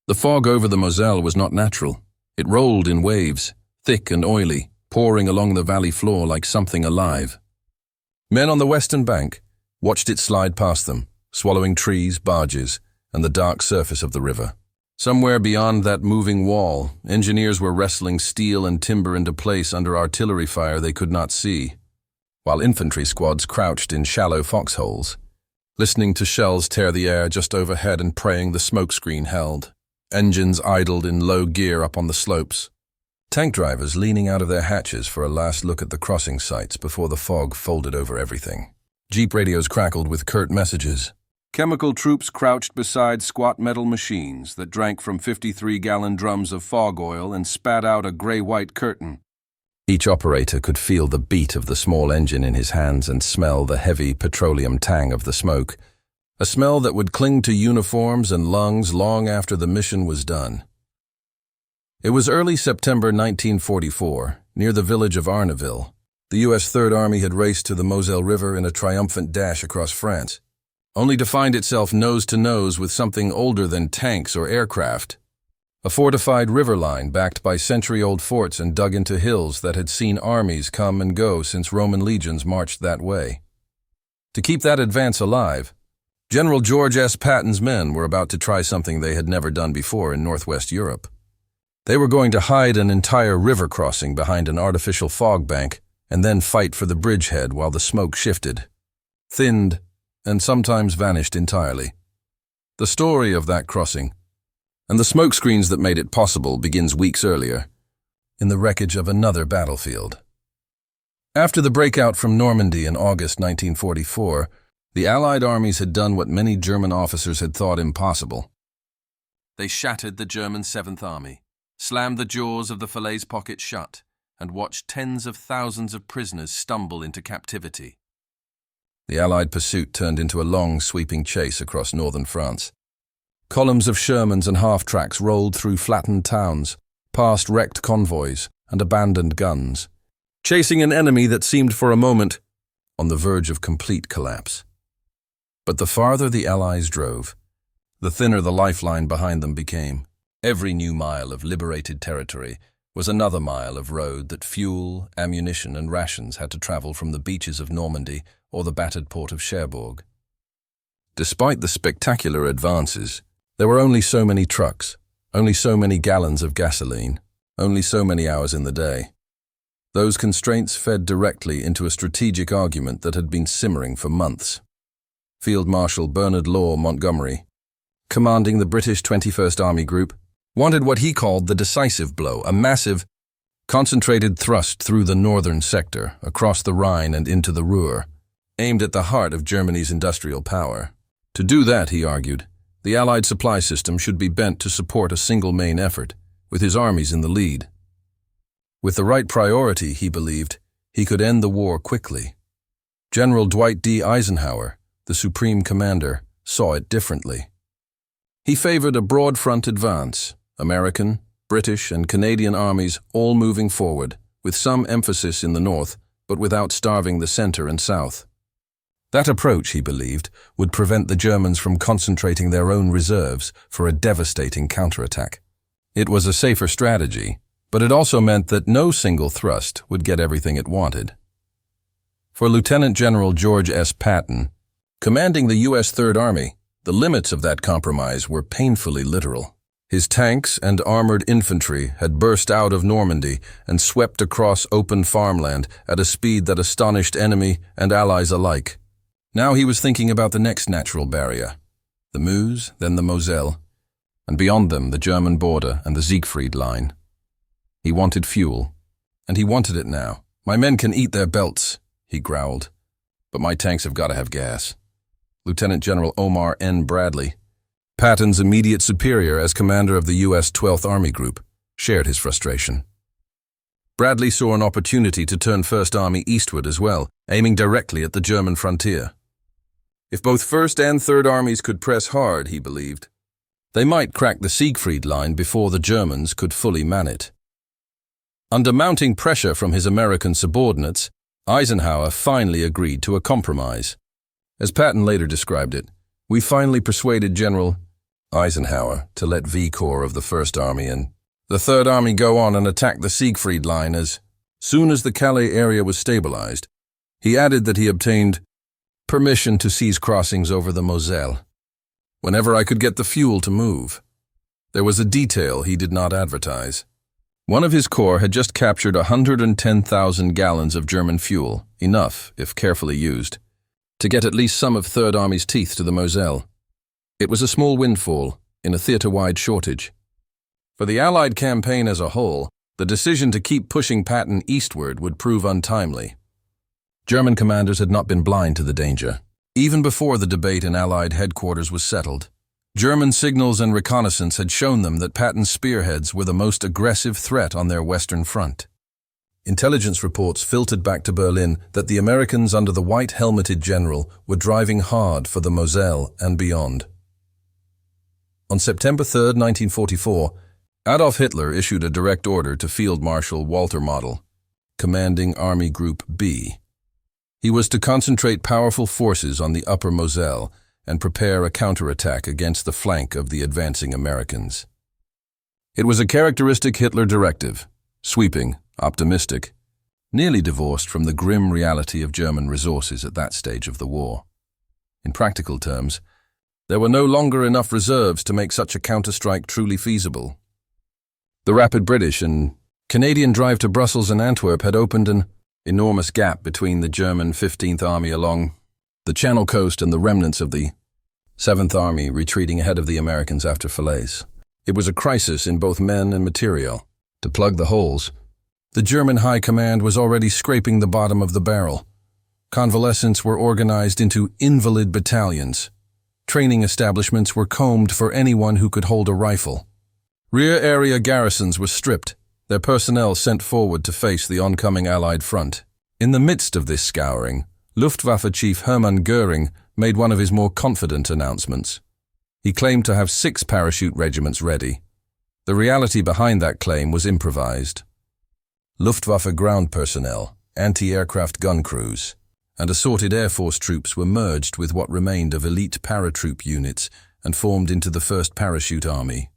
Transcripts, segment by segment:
The fog over the Moselle was not natural. It rolled in waves, thick and oily, pouring along the valley floor like something alive. Men on the western bank watched it slide past them, swallowing trees, barges, and the dark surface of the river. Somewhere beyond that moving wall, engineers were wrestling steel and timber into place under artillery fire they could not see, while infantry squads crouched in shallow foxholes, listening to shells tear the air just overhead and praying the smokescreen held. Engines idled in low gear up on the slopes. Tank drivers leaning out of their hatches for a last look at the crossing sites before the fog folded over everything. Jeep radios crackled with curt messages. Chemical troops crouched beside squat metal machines that drank from 53-gallon drums of fog oil and spat out a gray-white curtain. Each operator could feel the beat of the small engine in his hands and smell the heavy petroleum tang of the smoke, a smell that would cling to uniforms and lungs long after the mission was done. It was early September 1944, near the village of Arnaville. The U.S. Third Army had raced to the Moselle River in a triumphant dash across France, only to find itself nose-to-nose with something older than tanks or aircraft. A fortified river line backed by century-old forts and dug into hills that had seen armies come and go since Roman legions marched that way. To keep that advance alive, General George S. Patton's men were about to try something they had never done before in Northwest Europe. They were going to hide an entire river crossing behind an artificial fog bank and then fight for the bridgehead while the smoke shifted, thinned, and sometimes vanished entirely. The story of that crossing, and the smokescreens that made it possible, begins weeks earlier, in the wreckage of another battlefield. After the breakout from Normandy in August 1944, the Allied armies had done what many German officers had thought impossible. They shattered the German 7th Army, slammed the jaws of the Falaise pocket shut, and watched tens of thousands of prisoners stumble into captivity. The Allied pursuit turned into a long, sweeping chase across northern France. Columns of Shermans and half-tracks rolled through flattened towns, past wrecked convoys and abandoned guns, chasing an enemy that seemed for a moment on the verge of complete collapse. But the farther the Allies drove, the thinner the lifeline behind them became. Every new mile of liberated territory was another mile of road that fuel, ammunition, and rations had to travel from the beaches of Normandy or the battered port of Cherbourg. Despite the spectacular advances, there were only so many trucks, only so many gallons of gasoline, only so many hours in the day. Those constraints fed directly into a strategic argument that had been simmering for months. Field Marshal Bernard Law Montgomery, commanding the British 21st Army Group, wanted what he called the decisive blow, a massive, concentrated thrust through the northern sector, across the Rhine and into the Ruhr, aimed at the heart of Germany's industrial power. To do that, he argued, the Allied supply system should be bent to support a single main effort, with his armies in the lead. With the right priority, he believed, he could end the war quickly. General Dwight D. Eisenhower, the supreme commander, saw it differently. He favored a broad front advance, American, British, and Canadian armies all moving forward, with some emphasis in the north, but without starving the center and south. That approach, he believed, would prevent the Germans from concentrating their own reserves for a devastating counterattack. It was a safer strategy, but it also meant that no single thrust would get everything it wanted. For Lieutenant General George S. Patton, commanding the U.S. Third Army, the limits of that compromise were painfully literal. His tanks and armored infantry had burst out of Normandy and swept across open farmland at a speed that astonished enemy and allies alike. Now he was thinking about the next natural barrier, the Meuse, then the Moselle, and beyond them the German border and the Siegfried Line. He wanted fuel, and he wanted it now. "My men can eat their belts," he growled, "but my tanks have got to have gas." Lieutenant General Omar N. Bradley, Patton's immediate superior as commander of the U.S. 12th Army Group, shared his frustration. Bradley saw an opportunity to turn First Army eastward as well, aiming directly at the German frontier. If both First and Third Armies could press hard, he believed, they might crack the Siegfried Line before the Germans could fully man it. Under mounting pressure from his American subordinates, Eisenhower finally agreed to a compromise. As Patton later described it, "We finally persuaded General Eisenhower to let V Corps of the First Army and the Third Army go on and attack the Siegfried Line as soon as the Calais area was stabilized. He added that he obtained permission to seize crossings over the Moselle whenever I could get the fuel to move. There was a detail he did not advertise. One of his corps had just captured 110,000 gallons of German fuel, enough, if carefully used, to get at least some of Third Army's teeth to the Moselle. It was a small windfall in a theater-wide shortage. For the Allied campaign as a whole, the decision to keep pushing Patton eastward would prove untimely. German commanders had not been blind to the danger. Even before the debate in Allied headquarters was settled, German signals and reconnaissance had shown them that Patton's spearheads were the most aggressive threat on their western front. Intelligence reports filtered back to Berlin that the Americans under the white-helmeted general were driving hard for the Moselle and beyond. On September 3, 1944, Adolf Hitler issued a direct order to Field Marshal Walter Model, commanding Army Group B. He was to concentrate powerful forces on the upper Moselle and prepare a counterattack against the flank of the advancing Americans. It was a characteristic Hitler directive, sweeping, optimistic, nearly divorced from the grim reality of German resources at that stage of the war. In practical terms, there were no longer enough reserves to make such a counterstrike truly feasible. The rapid British and Canadian drive to Brussels and Antwerp had opened an enormous gap between the German 15th Army along the Channel coast and the remnants of the 7th Army retreating ahead of the Americans after Falaise. It was a crisis in both men and material. To plug the holes, the German High Command was already scraping the bottom of the barrel. Convalescents were organized into invalid battalions. Training establishments were combed for anyone who could hold a rifle. Rear area garrisons were stripped, their personnel sent forward to face the oncoming Allied front. In the midst of this scouring, Luftwaffe Chief Hermann Göring made one of his more confident announcements. He claimed to have 6 parachute regiments ready. The reality behind that claim was improvised. Luftwaffe ground personnel, anti-aircraft gun crews, and assorted Air Force troops were merged with what remained of elite paratroop units and formed into the 1st Parachute Army.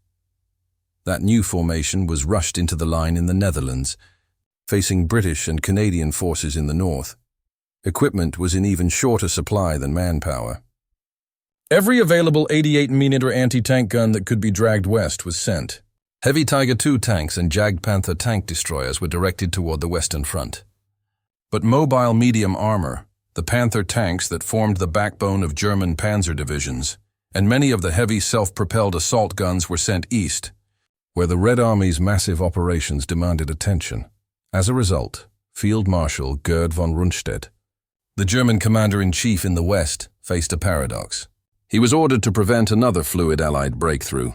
That new formation was rushed into the line in the Netherlands, facing British and Canadian forces in the north. Equipment was in even shorter supply than manpower. Every available 88mm anti-tank gun that could be dragged west was sent. Heavy Tiger II tanks and Jagdpanther tank destroyers were directed toward the western front. But mobile medium armor, the Panther tanks that formed the backbone of German panzer divisions, and many of the heavy self-propelled assault guns were sent east, where the Red Army's massive operations demanded attention. As a result, Field Marshal Gerd von Rundstedt, the German commander-in-chief in the west, faced a paradox. He was ordered to prevent another fluid Allied breakthrough,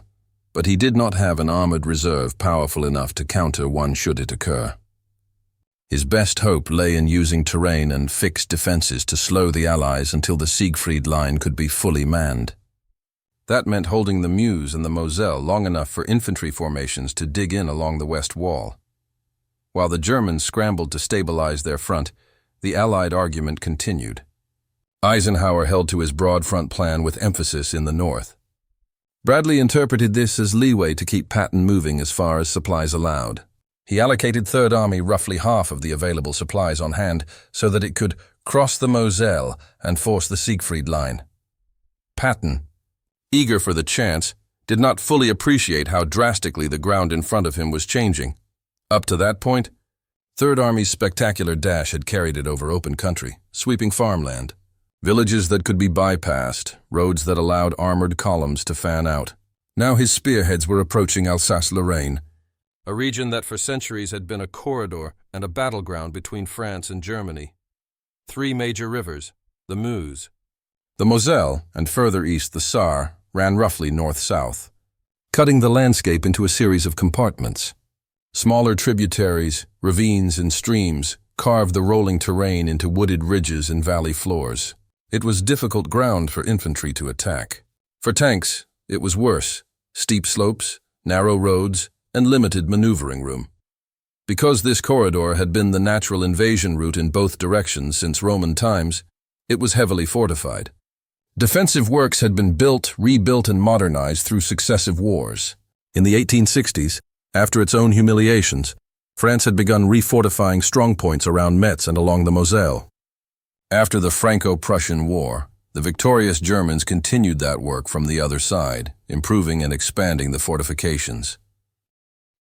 but he did not have an armored reserve powerful enough to counter one should it occur. His best hope lay in using terrain and fixed defenses to slow the Allies until the Siegfried Line could be fully manned. That meant holding the Meuse and the Moselle long enough for infantry formations to dig in along the west wall. While the Germans scrambled to stabilize their front, the Allied argument continued. Eisenhower held to his broad front plan with emphasis in the north. Bradley interpreted this as leeway to keep Patton moving as far as supplies allowed. He allocated Third Army roughly half of the available supplies on hand so that it could cross the Moselle and force the Siegfried Line. Patton, eager for the chance, did not fully appreciate how drastically the ground in front of him was changing. Up to that point, Third Army's spectacular dash had carried it over open country, sweeping farmland, villages that could be bypassed, roads that allowed armored columns to fan out. Now his spearheads were approaching Alsace-Lorraine, a region that for centuries had been a corridor and a battleground between France and Germany. 3 major rivers, the Meuse, the Moselle, and further east the Saar, ran roughly north-south, cutting the landscape into a series of compartments. Smaller tributaries, ravines, and streams carved the rolling terrain into wooded ridges and valley floors. It was difficult ground for infantry to attack. For tanks, it was worse: steep slopes, narrow roads, and limited maneuvering room. Because this corridor had been the natural invasion route in both directions since Roman times, it was heavily fortified. Defensive works had been built, rebuilt, and modernized through successive wars. In the 1860s, after its own humiliations, France had begun refortifying strongpoints around Metz and along the Moselle. After the Franco-Prussian War, the victorious Germans continued that work from the other side, improving and expanding the fortifications.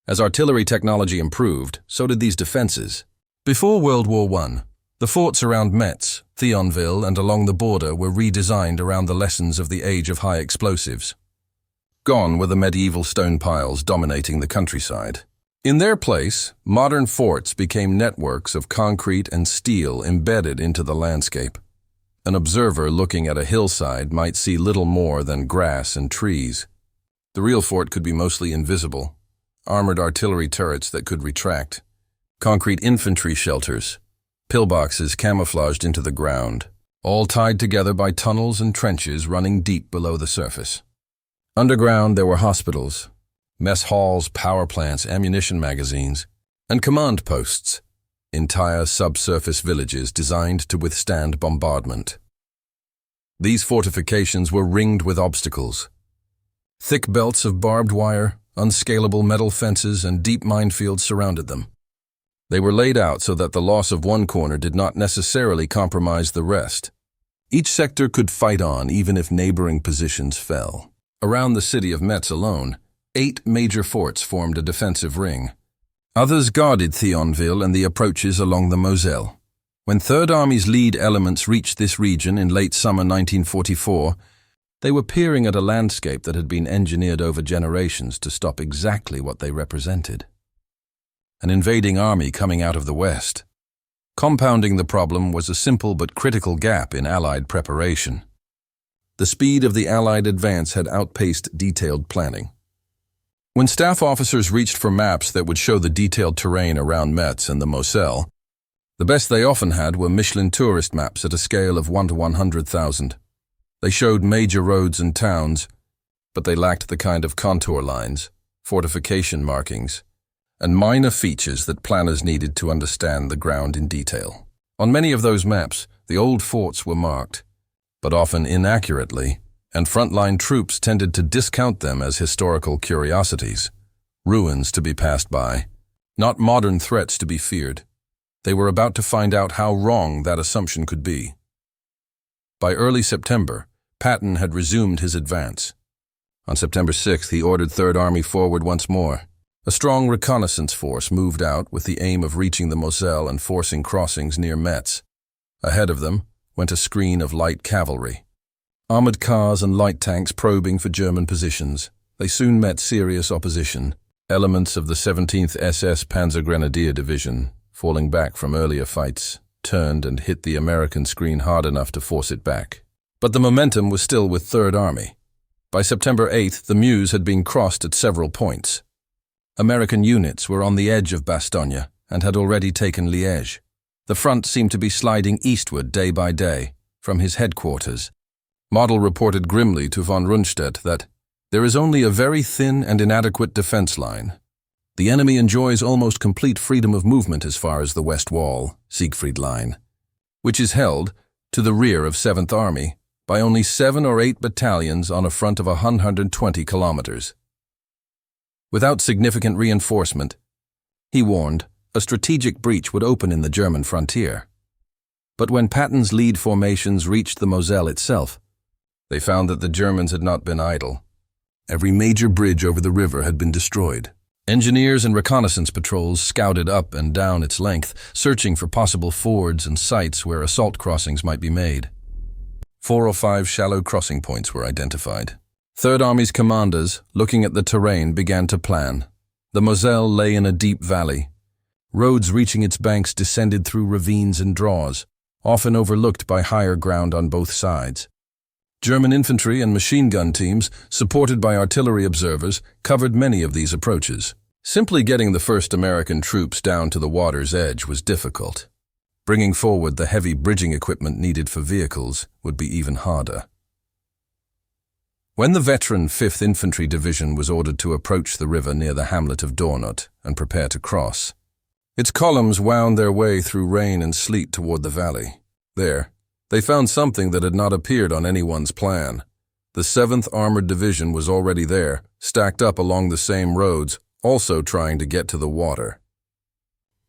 As artillery technology improved, so did these defenses. Before World War I, the forts around Metz, Thionville, and along the border were redesigned around the lessons of the age of high explosives. Gone were the medieval stone piles dominating the countryside. In their place, modern forts became networks of concrete and steel embedded into the landscape. An observer looking at a hillside might see little more than grass and trees. The real fort could be mostly invisible. Armored artillery turrets that could retract. Concrete infantry shelters. Pillboxes camouflaged into the ground, all tied together by tunnels and trenches running deep below the surface. Underground there were hospitals, mess halls, power plants, ammunition magazines, and command posts, entire subsurface villages designed to withstand bombardment. These fortifications were ringed with obstacles. Thick belts of barbed wire, unscalable metal fences, and deep minefields surrounded them. They were laid out so that the loss of one corner did not necessarily compromise the rest. Each sector could fight on even if neighboring positions fell. Around the city of Metz alone, 8 major forts formed a defensive ring. Others guarded Thionville and the approaches along the Moselle. When Third Army's lead elements reached this region in late summer 1944, they were peering at a landscape that had been engineered over generations to stop exactly what they represented. An invading army coming out of the west. Compounding the problem was a simple but critical gap in Allied preparation. The speed of the Allied advance had outpaced detailed planning. When staff officers reached for maps that would show the detailed terrain around Metz and the Moselle, the best they often had were Michelin tourist maps at a scale of 1 to 100,000. They showed major roads and towns, but they lacked the kind of contour lines, fortification markings, and minor features that planners needed to understand the ground in detail. On many of those maps, the old forts were marked, but often inaccurately, and frontline troops tended to discount them as historical curiosities, ruins to be passed by, not modern threats to be feared. They were about to find out how wrong that assumption could be. By early September, Patton had resumed his advance. On September 6th, he ordered Third Army forward once more. A strong reconnaissance force moved out with the aim of reaching the Moselle and forcing crossings near Metz. Ahead of them went a screen of light cavalry. Armored cars and light tanks probing for German positions. They soon met serious opposition. Elements of the 17th SS Panzergrenadier Division, falling back from earlier fights, turned and hit the American screen hard enough to force it back. But the momentum was still with Third Army. By September 8th, the Meuse had been crossed at several points. American units were on the edge of Bastogne and had already taken Liège. The front seemed to be sliding eastward day by day, from his headquarters. Model reported grimly to von Rundstedt that there is only a very thin and inadequate defense line. The enemy enjoys almost complete freedom of movement as far as the West Wall, Siegfried Line, which is held, to the rear of 7th Army, by only 7 or 8 battalions on a front of 120 kilometers. Without significant reinforcement, he warned, a strategic breach would open in the German frontier. But when Patton's lead formations reached the Moselle itself, they found that the Germans had not been idle. Every major bridge over the river had been destroyed. Engineers and reconnaissance patrols scouted up and down its length, searching for possible fords and sites where assault crossings might be made. 4 or 5 shallow crossing points were identified. Third Army's commanders, looking at the terrain, began to plan. The Moselle lay in a deep valley. Roads reaching its banks descended through ravines and draws, often overlooked by higher ground on both sides. German infantry and machine gun teams, supported by artillery observers, covered many of these approaches. Simply getting the first American troops down to the water's edge was difficult. Bringing forward the heavy bridging equipment needed for vehicles would be even harder. When the veteran 5th Infantry Division was ordered to approach the river near the hamlet of Dornot and prepare to cross, its columns wound their way through rain and sleet toward the valley. There, They found something that had not appeared on anyone's plan. The 7th Armored Division was already there, stacked up along the same roads, also trying to get to the water.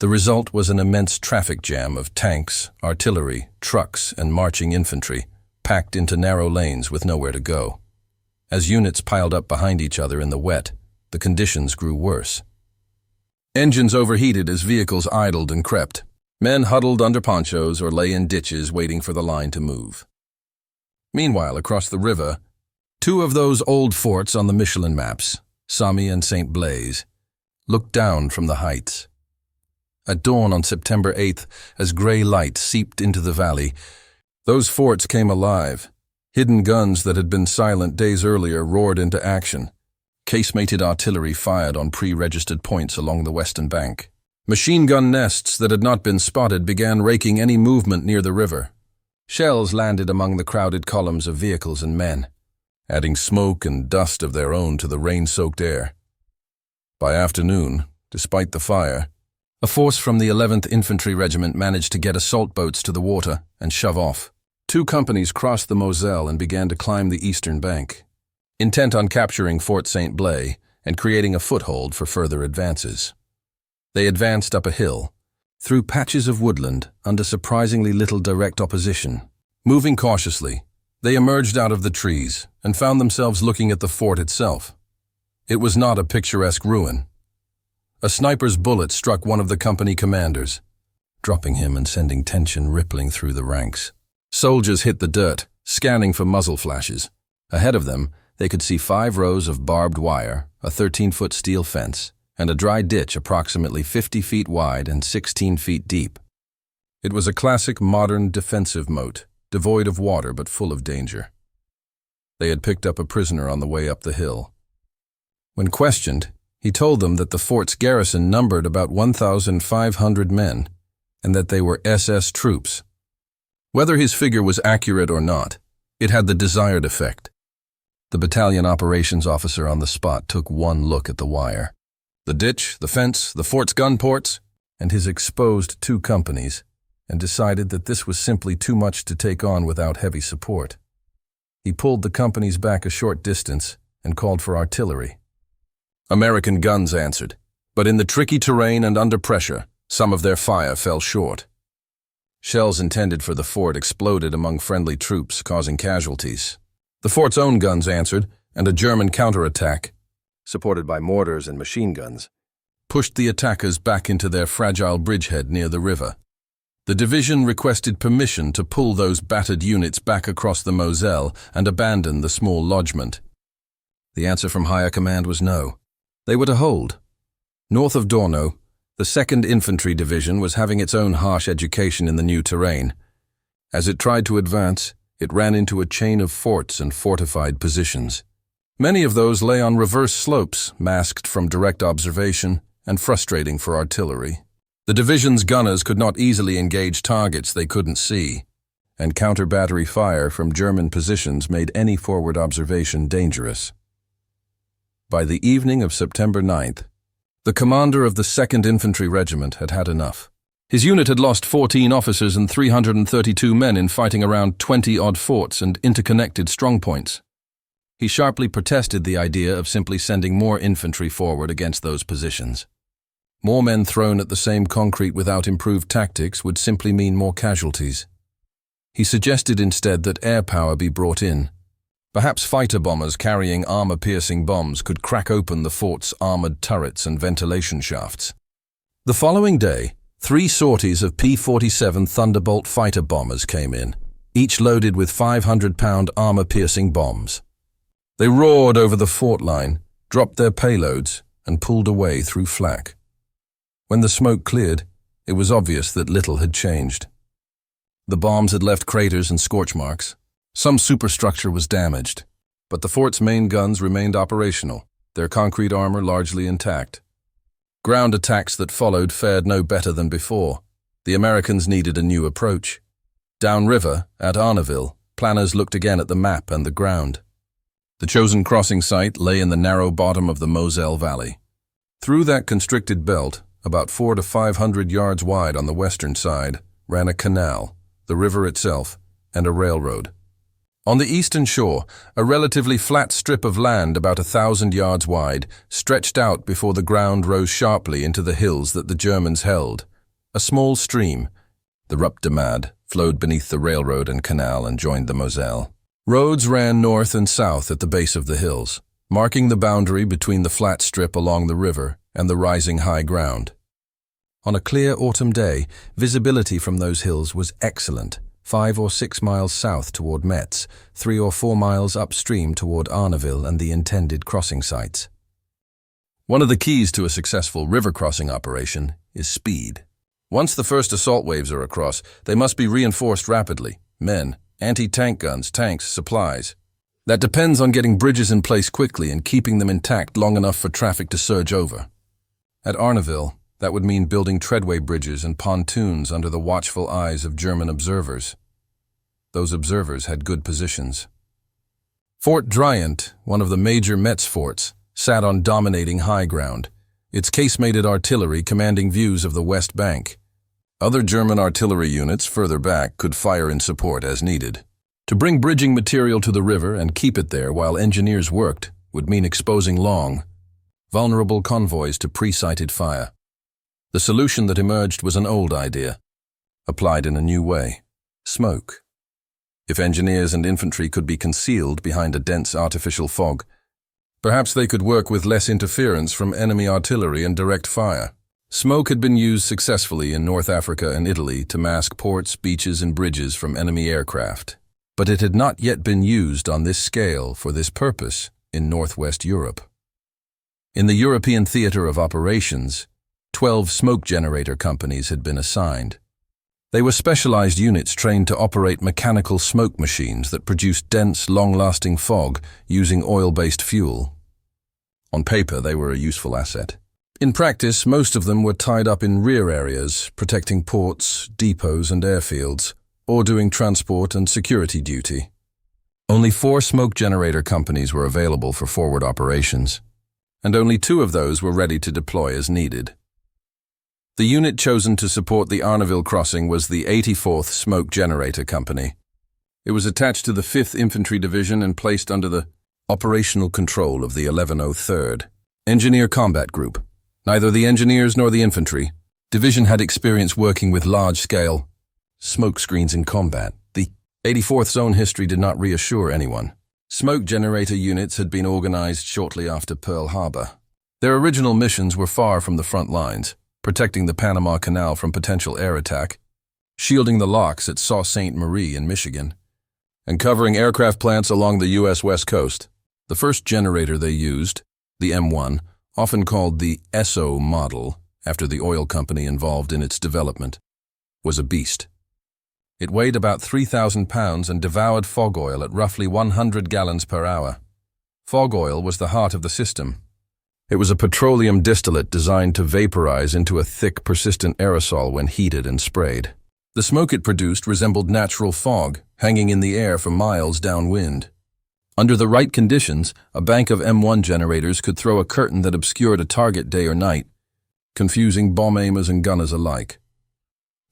The result was an immense traffic jam of tanks, artillery, trucks, and marching infantry, packed into narrow lanes with nowhere to go. As units piled up behind each other in the wet, the conditions grew worse. Engines overheated as vehicles idled and crept. Men huddled under ponchos or lay in ditches waiting for the line to move. Meanwhile, across the river, 2 of those old forts on the Michelin maps, Samy and St. Blaise, looked down from the heights. At dawn on September 8th, as gray light seeped into the valley, those forts came alive. Hidden guns that had been silent days earlier roared into action. Casemated artillery fired on pre-registered points along the western bank. Machine gun nests that had not been spotted began raking any movement near the river. Shells landed among the crowded columns of vehicles and men, adding smoke and dust of their own to the rain-soaked air. By afternoon, despite the fire, a force from the 11th Infantry Regiment managed to get assault boats to the water and shove off. 2 companies crossed the Moselle and began to climb the eastern bank, intent on capturing Fort St. Blaise and creating a foothold for further advances. They advanced up a hill, through patches of woodland under surprisingly little direct opposition. Moving cautiously, they emerged out of the trees and found themselves looking at the fort itself. It was not a picturesque ruin. A sniper's bullet struck one of the company commanders, dropping him and sending tension rippling through the ranks. Soldiers hit the dirt, scanning for muzzle flashes. Ahead of them, they could see 5 rows of barbed wire, a 13-foot steel fence, and a dry ditch approximately 50 feet wide and 16 feet deep. It was a classic modern defensive moat, devoid of water but full of danger. They had picked up a prisoner on the way up the hill. When questioned, he told them that the fort's garrison numbered about 1,500 men, and that they were SS troops. Whether his figure was accurate or not, it had the desired effect. The battalion operations officer on the spot took one look at the wire. The ditch, the fence, the fort's gun ports, and his exposed 2 companies, and decided that this was simply too much to take on without heavy support. He pulled the companies back a short distance and called for artillery. American guns answered, but in the tricky terrain and under pressure, some of their fire fell short. Shells intended for the fort exploded among friendly troops, causing casualties. The fort's own guns answered, and a German counterattack, supported by mortars and machine guns, pushed the attackers back into their fragile bridgehead near the river. The division requested permission to pull those battered units back across the Moselle and abandon the small lodgment. The answer from higher command was no. They were to hold. North of Dornot, the 2nd Infantry Division was having its own harsh education in the new terrain. As it tried to advance, it ran into a chain of forts and fortified positions. Many of those lay on reverse slopes, masked from direct observation and frustrating for artillery. The division's gunners could not easily engage targets they couldn't see, and counter-battery fire from German positions made any forward observation dangerous. By the evening of September 9th, the commander of the 2nd Infantry Regiment had had enough. His unit had lost 14 officers and 332 men in fighting around 20-odd forts and interconnected strongpoints. He sharply protested the idea of simply sending more infantry forward against those positions. More men thrown at the same concrete without improved tactics would simply mean more casualties. He suggested instead that air power be brought in. Perhaps fighter bombers carrying armor-piercing bombs could crack open the fort's armored turrets and ventilation shafts. The following day, 3 sorties of P-47 Thunderbolt fighter bombers came in, each loaded with 500-pound armor-piercing bombs. They roared over the fort line, dropped their payloads, and pulled away through flak. When the smoke cleared, it was obvious that little had changed. The bombs had left craters and scorch marks. Some superstructure was damaged, but the fort's main guns remained operational, their concrete armor largely intact. Ground attacks that followed fared no better than before. The Americans needed a new approach. Downriver, at Arnaville, planners looked again at the map and the ground. The chosen crossing site lay in the narrow bottom of the Moselle Valley. Through that constricted belt, about 400 to 500 yards wide on the western side, ran a canal, the river itself, and a railroad. On the eastern shore, a relatively flat strip of land about 1,000 yards wide stretched out before the ground rose sharply into the hills that the Germans held. A small stream, the Rupp de Mad, flowed beneath the railroad and canal and joined the Moselle. Roads ran north and south at the base of the hills, marking the boundary between the flat strip along the river and the rising high ground. On a clear autumn day, visibility from those hills was excellent, 5 or 6 miles south toward Metz, 3 or 4 miles upstream toward Arnaville and the intended crossing sites. One of the keys to a successful river crossing operation is speed. Once the first assault waves are across, they must be reinforced rapidly. Men, anti-tank guns, tanks, supplies. That depends on getting bridges in place quickly and keeping them intact long enough for traffic to surge over. At Arnaville, that would mean building treadway bridges and pontoons under the watchful eyes of German observers. Those observers had good positions. Fort Dornot, one of the major Metz forts, sat on dominating high ground, its casemated artillery commanding views of the west bank. Other German artillery units further back could fire in support as needed. To bring bridging material to the river and keep it there while engineers worked would mean exposing long, vulnerable convoys to pre-sighted fire. The solution that emerged was an old idea, applied in a new way: smoke. If engineers and infantry could be concealed behind a dense artificial fog, perhaps they could work with less interference from enemy artillery and direct fire. Smoke had been used successfully in North Africa and Italy to mask ports, beaches, and bridges from enemy aircraft, but it had not yet been used on this scale for this purpose in Northwest Europe. In the European theater of operations, 12 smoke generator companies had been assigned. They were specialized units trained to operate mechanical smoke machines that produced dense, long-lasting fog using oil-based fuel. On paper, they were a useful asset. In practice, most of them were tied up in rear areas, protecting ports, depots, and airfields, or doing transport and security duty. Only 4 smoke generator companies were available for forward operations, and only 2 of those were ready to deploy as needed. The unit chosen to support the Arnaville crossing was the 84th Smoke Generator Company. It was attached to the 5th Infantry Division and placed under the operational control of the 1103rd Engineer Combat Group. Neither the engineers nor the infantry division had experience working with large-scale smokescreens in combat. The 84th's own history did not reassure anyone. Smoke generator units had been organized shortly after Pearl Harbor. Their original missions were far from the front lines, protecting the Panama Canal from potential air attack, shielding the locks at Sault Ste. Marie in Michigan, and covering aircraft plants along the U.S. West Coast. The first generator they used, the M1, often called the Esso model, after the oil company involved in its development, was a beast. It weighed about 3,000 pounds and devoured fog oil at roughly 100 gallons per hour. Fog oil was the heart of the system. It was a petroleum distillate designed to vaporize into a thick, persistent aerosol when heated and sprayed. The smoke it produced resembled natural fog, hanging in the air for miles downwind. Under the right conditions, a bank of M1 generators could throw a curtain that obscured a target day or night, confusing bomb aimers and gunners alike.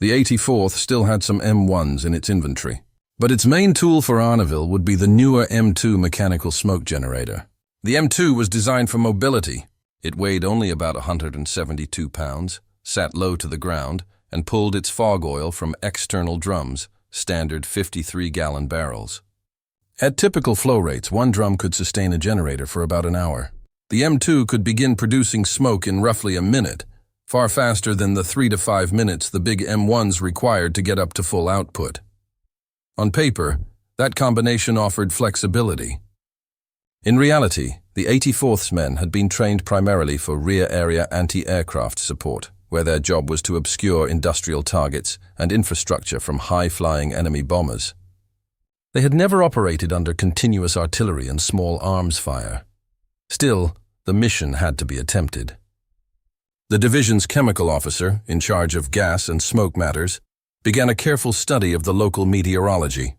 The 84th still had some M1s in its inventory, but its main tool for Arnaville would be the newer M2 mechanical smoke generator. The M2 was designed for mobility. It weighed only about 172 pounds, sat low to the ground, and pulled its fog oil from external drums, standard 53-gallon barrels. At typical flow rates, one drum could sustain a generator for about an hour. The M2 could begin producing smoke in roughly a minute, far faster than the 3 to 5 minutes the big M1s required to get up to full output. On paper, that combination offered flexibility. In reality, the 84th's men had been trained primarily for rear-area anti-aircraft support, where their job was to obscure industrial targets and infrastructure from high-flying enemy bombers. They had never operated under continuous artillery and small arms fire. Still, the mission had to be attempted. The division's chemical officer, in charge of gas and smoke matters, began a careful study of the local meteorology.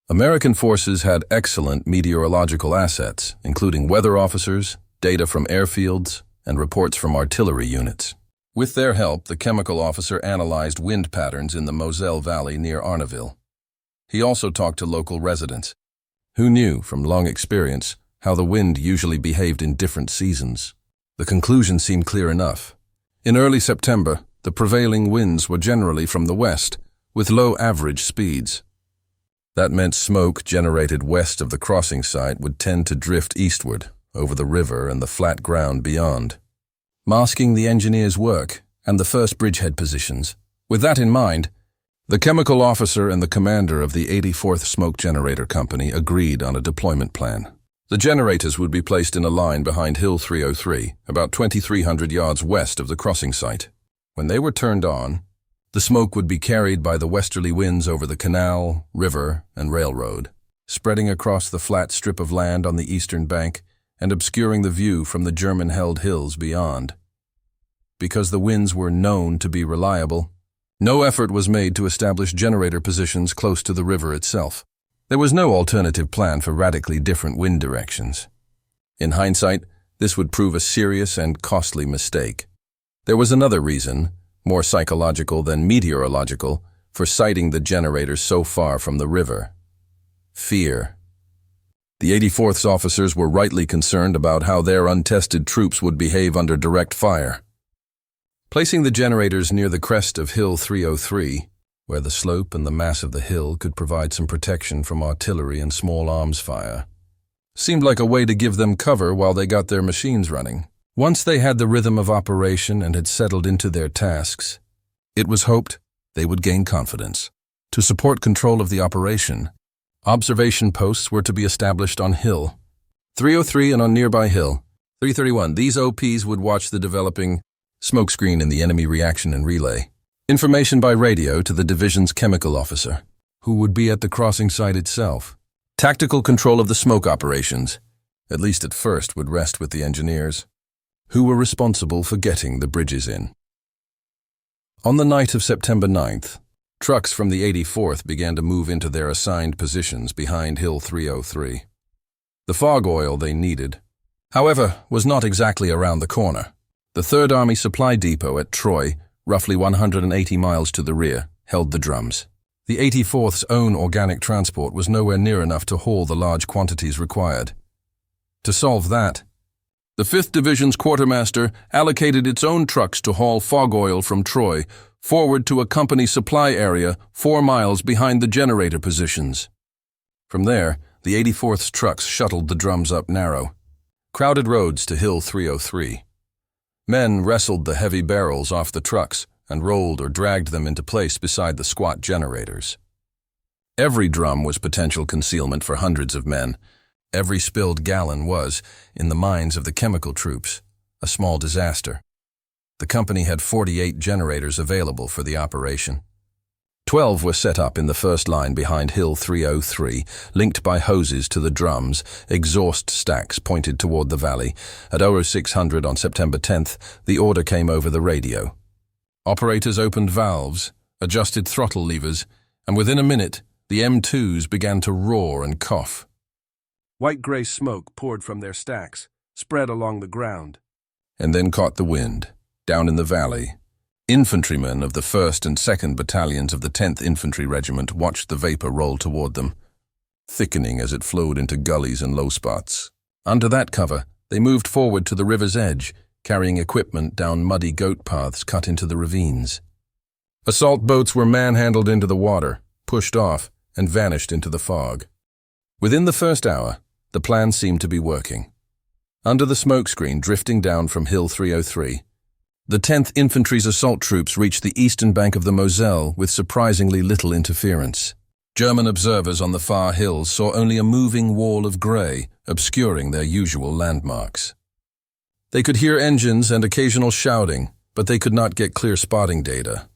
American forces had excellent meteorological assets, including weather officers, data from airfields, and reports from artillery units. With their help, the chemical officer analyzed wind patterns in the Moselle Valley near Arnaville. He also talked to local residents, who knew, from long experience, how the wind usually behaved in different seasons. The conclusion seemed clear enough. In early September, the prevailing winds were generally from the west, with low average speeds. That meant smoke generated west of the crossing site would tend to drift eastward, over the river and the flat ground beyond, masking the engineers' work and the first bridgehead positions. With that in mind, the chemical officer and the commander of the 84th Smoke Generator Company agreed on a deployment plan. The generators would be placed in a line behind Hill 303, about 2,300 yards west of the crossing site. When they were turned on, the smoke would be carried by the westerly winds over the canal, river, and railroad, spreading across the flat strip of land on the eastern bank and obscuring the view from the German-held hills beyond. Because the winds were known to be reliable, no effort was made to establish generator positions close to the river itself. There was no alternative plan for radically different wind directions. In hindsight, this would prove a serious and costly mistake. There was another reason, more psychological than meteorological, for siting the generators so far from the river: fear. The 84th's officers were rightly concerned about how their untested troops would behave under direct fire. Placing the generators near the crest of Hill 303, where the slope and the mass of the hill could provide some protection from artillery and small arms fire, seemed like a way to give them cover while they got their machines running. Once they had the rhythm of operation and had settled into their tasks, it was hoped they would gain confidence. To support control of the operation, observation posts were to be established on Hill 303 and on nearby Hill 331. These OPs would watch the developing smokescreen in the enemy reaction and relay information by radio to the division's chemical officer, who would be at the crossing site itself. Tactical control of the smoke operations, at least at first, would rest with the engineers, who were responsible for getting the bridges in. On the night of September 9th, trucks from the 84th began to move into their assigned positions behind Hill 303. The fog oil they needed, however, was not exactly around the corner. The 3rd Army Supply Depot at Troy, roughly 180 miles to the rear, held the drums. The 84th's own organic transport was nowhere near enough to haul the large quantities required. To solve that, the 5th Division's quartermaster allocated its own trucks to haul fog oil from Troy forward to a company supply area 4 miles behind the generator positions. From there, the 84th's trucks shuttled the drums up narrow, crowded roads to Hill 303. Men wrestled the heavy barrels off the trucks and rolled or dragged them into place beside the squat generators. Every drum was potential concealment for hundreds of men. Every spilled gallon was, in the minds of the chemical troops, a small disaster. The company had 48 generators available for the operation. 12 were set up in the first line behind Hill 303, linked by hoses to the drums, exhaust stacks pointed toward the valley. At 0600 on September 10th, the order came over the radio. Operators opened valves, adjusted throttle levers, and within a minute, the M2s began to roar and cough. White-gray smoke poured from their stacks, spread along the ground, and then caught the wind. Down in the valley, infantrymen of the 1st and 2nd Battalions of the 10th Infantry Regiment watched the vapor roll toward them, thickening as it flowed into gullies and low spots. Under that cover, they moved forward to the river's edge, carrying equipment down muddy goat paths cut into the ravines. Assault boats were manhandled into the water, pushed off, and vanished into the fog. Within the first hour, the plan seemed to be working. Under the smokescreen drifting down from Hill 303, the 10th Infantry's assault troops reached the eastern bank of the Moselle with surprisingly little interference. German observers on the far hills saw only a moving wall of grey, obscuring their usual landmarks. They could hear engines and occasional shouting, but they could not get clear spotting data.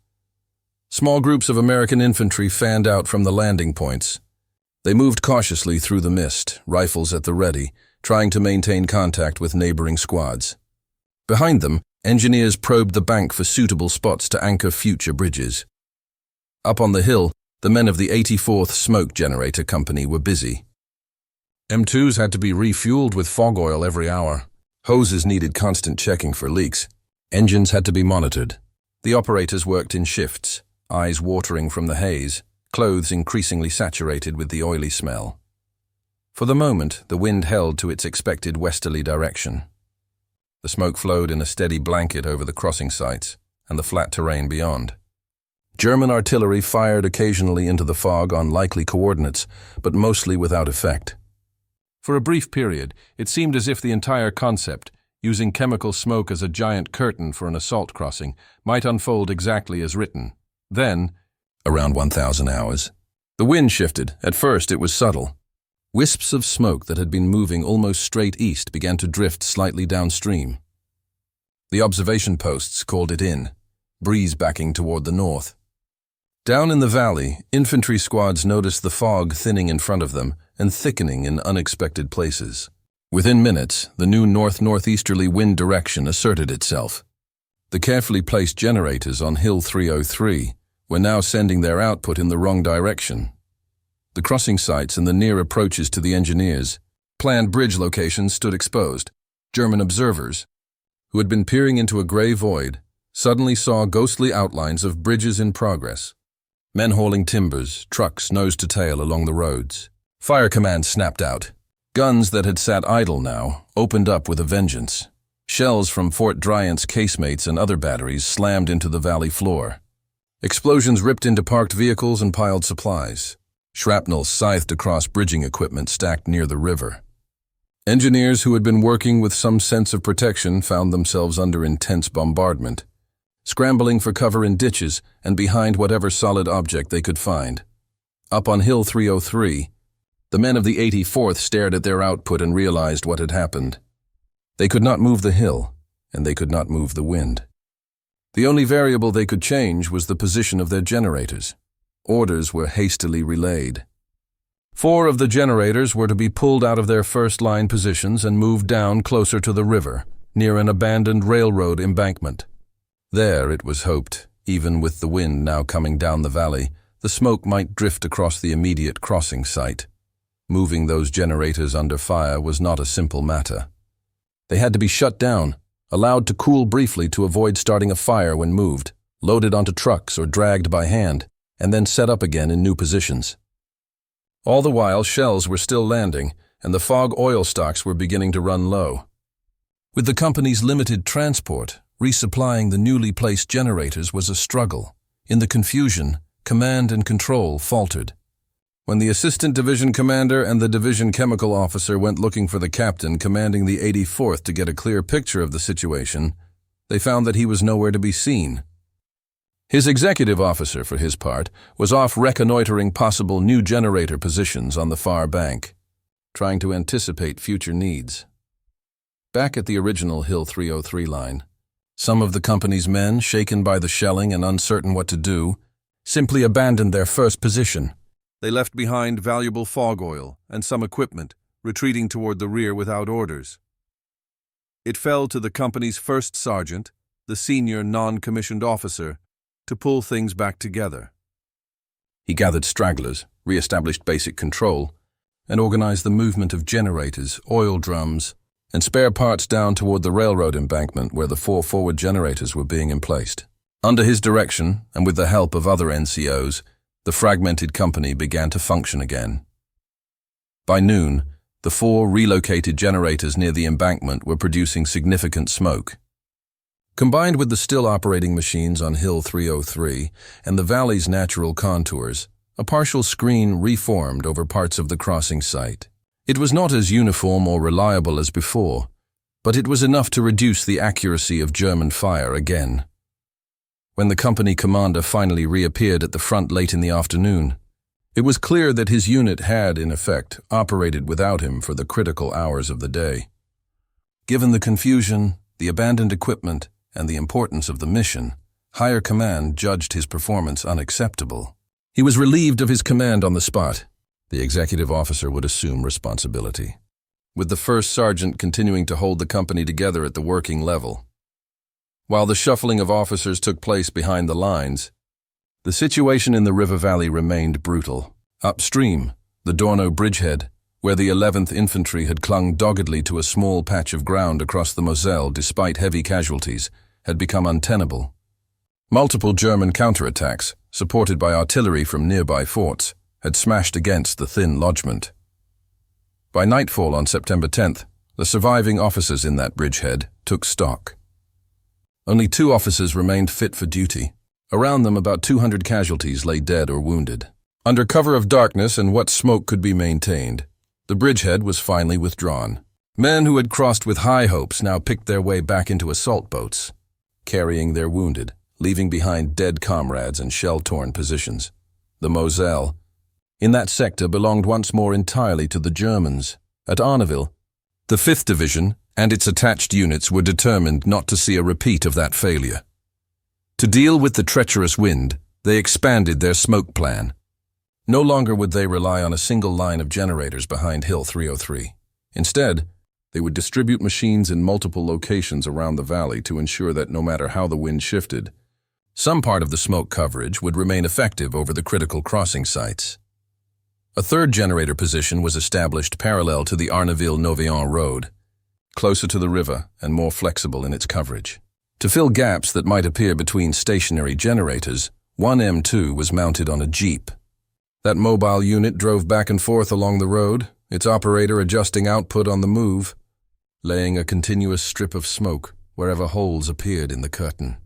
Small groups of American infantry fanned out from the landing points. They moved cautiously through the mist, rifles at the ready, trying to maintain contact with neighboring squads. Behind them, engineers probed the bank for suitable spots to anchor future bridges. Up on the hill, the men of the 84th Smoke Generator Company were busy. M2s had to be refueled with fog oil every hour. Hoses needed constant checking for leaks. Engines had to be monitored. The operators worked in shifts, eyes watering from the haze, clothes increasingly saturated with the oily smell. For the moment, the wind held to its expected westerly direction. The smoke flowed in a steady blanket over the crossing sites and the flat terrain beyond. German artillery fired occasionally into the fog on likely coordinates, but mostly without effect. For a brief period, it seemed as if the entire concept, using chemical smoke as a giant curtain for an assault crossing, might unfold exactly as written. Then, around 1,000 hours, the wind shifted. At first it was subtle. Wisps of smoke that had been moving almost straight east began to drift slightly downstream. The observation posts called it in, breeze backing toward the north. Down in the valley, infantry squads noticed the fog thinning in front of them and thickening in unexpected places. Within minutes, the new north-northeasterly wind direction asserted itself. The carefully placed generators on Hill 303 were now sending their output in the wrong direction. The crossing sites and the near approaches to the engineers' planned bridge locations stood exposed. German observers, who had been peering into a gray void, suddenly saw ghostly outlines of bridges in progress. Men hauling timbers, trucks nose to tail along the roads. Fire commands snapped out. Guns that had sat idle now opened up with a vengeance. Shells from Fort Dryant's casemates and other batteries slammed into the valley floor. Explosions ripped into parked vehicles and piled supplies. Shrapnel scythed across bridging equipment stacked near the river. Engineers who had been working with some sense of protection found themselves under intense bombardment, scrambling for cover in ditches and behind whatever solid object they could find. Up on Hill 303, the men of the 84th stared at their output and realized what had happened. They could not move the hill, and they could not move the wind. The only variable they could change was the position of their generators. Orders were hastily relayed. 4 of the generators were to be pulled out of their first-line positions and moved down closer to the river, near an abandoned railroad embankment. There, it was hoped, even with the wind now coming down the valley, the smoke might drift across the immediate crossing site. Moving those generators under fire was not a simple matter. They had to be shut down, allowed to cool briefly to avoid starting a fire when moved, loaded onto trucks or dragged by hand, and then set up again in new positions. All the while, shells were still landing, and the fog oil stocks were beginning to run low. With the company's limited transport, resupplying the newly placed generators was a struggle. In the confusion, command and control faltered. When the assistant division commander and the division chemical officer went looking for the captain commanding the 84th to get a clear picture of the situation, they found that he was nowhere to be seen. His executive officer, for his part, was off reconnoitering possible new generator positions on the far bank, trying to anticipate future needs. Back at the original Hill 303 line, some of the company's men, shaken by the shelling and uncertain what to do, simply abandoned their first position. They left behind valuable fog oil and some equipment, retreating toward the rear without orders. It fell to the company's first sergeant, the senior non-commissioned officer, to pull things back together. He gathered stragglers, re-established basic control, and organized the movement of generators, oil drums, and spare parts down toward the railroad embankment where the 4 forward generators were being emplaced. Under his direction, and with the help of other NCOs, the fragmented company began to function again. By noon, the 4 relocated generators near the embankment were producing significant smoke. Combined with the still operating machines on Hill 303 and the valley's natural contours, a partial screen reformed over parts of the crossing site. It was not as uniform or reliable as before, but it was enough to reduce the accuracy of German fire again. When the company commander finally reappeared at the front late in the afternoon, it was clear that his unit had, in effect, operated without him for the critical hours of the day. Given the confusion, the abandoned equipment, and the importance of the mission, higher command judged his performance unacceptable. He was relieved of his command on the spot. The executive officer would assume responsibility, with the first sergeant continuing to hold the company together at the working level. While the shuffling of officers took place behind the lines, the situation in the river valley remained brutal. Upstream, the Dornot bridgehead, where the 11th Infantry had clung doggedly to a small patch of ground across the Moselle despite heavy casualties, had become untenable. Multiple German counterattacks, supported by artillery from nearby forts, had smashed against the thin lodgement. By nightfall on September 10th, the surviving officers in that bridgehead took stock. Only 2 officers remained fit for duty. Around them, about 200 casualties lay dead or wounded. Under cover of darkness and what smoke could be maintained, the bridgehead was finally withdrawn. Men who had crossed with high hopes now picked their way back into assault boats, carrying their wounded, leaving behind dead comrades and shell-torn positions. The Moselle, in that sector, belonged once more entirely to the Germans. At Arnaville, the 5th Division and its attached units were determined not to see a repeat of that failure. To deal with the treacherous wind, they expanded their smoke plan. No longer would they rely on a single line of generators behind Hill 303. Instead, they would distribute machines in multiple locations around the valley to ensure that no matter how the wind shifted, some part of the smoke coverage would remain effective over the critical crossing sites. A 3rd generator position was established parallel to the Arnaville-Novian road, closer to the river and more flexible in its coverage. To fill gaps that might appear between stationary generators, one M2 was mounted on a jeep. That mobile unit drove back and forth along the road, its operator adjusting output on the move, laying a continuous strip of smoke wherever holes appeared in the curtain.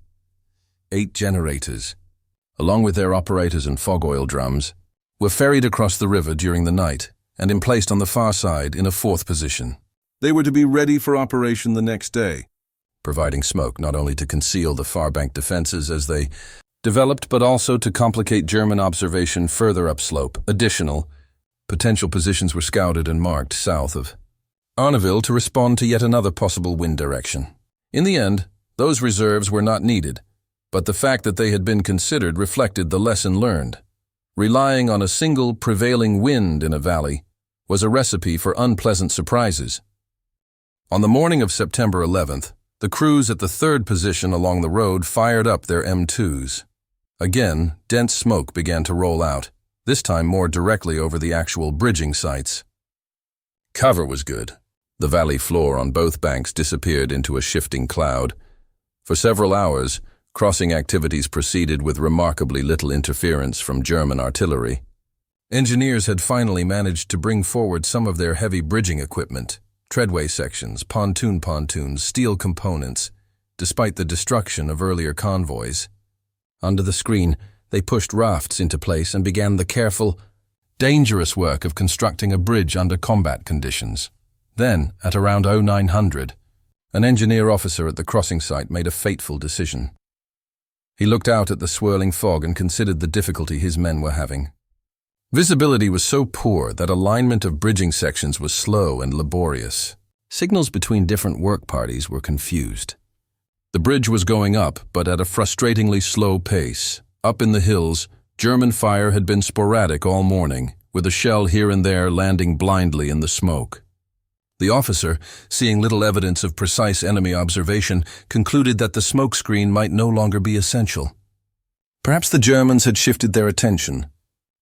8 generators, along with their operators and fog oil drums, were ferried across the river during the night and emplaced on the far side in a 4th position. They were to be ready for operation the next day, providing smoke not only to conceal the far bank defenses as they developed, but also to complicate German observation further upslope. Additional potential positions were scouted and marked south of Arnaville to respond to yet another possible wind direction. In the end, those reserves were not needed, but the fact that they had been considered reflected the lesson learned. Relying on a single prevailing wind in a valley was a recipe for unpleasant surprises. On the morning of September 11th, the crews at the 3rd position along the road fired up their M2s. Again, dense smoke began to roll out, this time more directly over the actual bridging sites. Cover was good. The valley floor on both banks disappeared into a shifting cloud. For several hours, crossing activities proceeded with remarkably little interference from German artillery. Engineers had finally managed to bring forward some of their heavy bridging equipment, treadway sections, pontoons, steel components, despite the destruction of earlier convoys. Under the screen, they pushed rafts into place and began the careful, dangerous work of constructing a bridge under combat conditions. Then, at around 0900, an engineer officer at the crossing site made a fateful decision. He looked out at the swirling fog and considered the difficulty his men were having. Visibility was so poor that alignment of bridging sections was slow and laborious. Signals between different work parties were confused. The bridge was going up, but at a frustratingly slow pace. Up in the hills, German fire had been sporadic all morning, with a shell here and there landing blindly in the smoke. The officer, seeing little evidence of precise enemy observation, concluded that the smokescreen might no longer be essential. Perhaps the Germans had shifted their attention,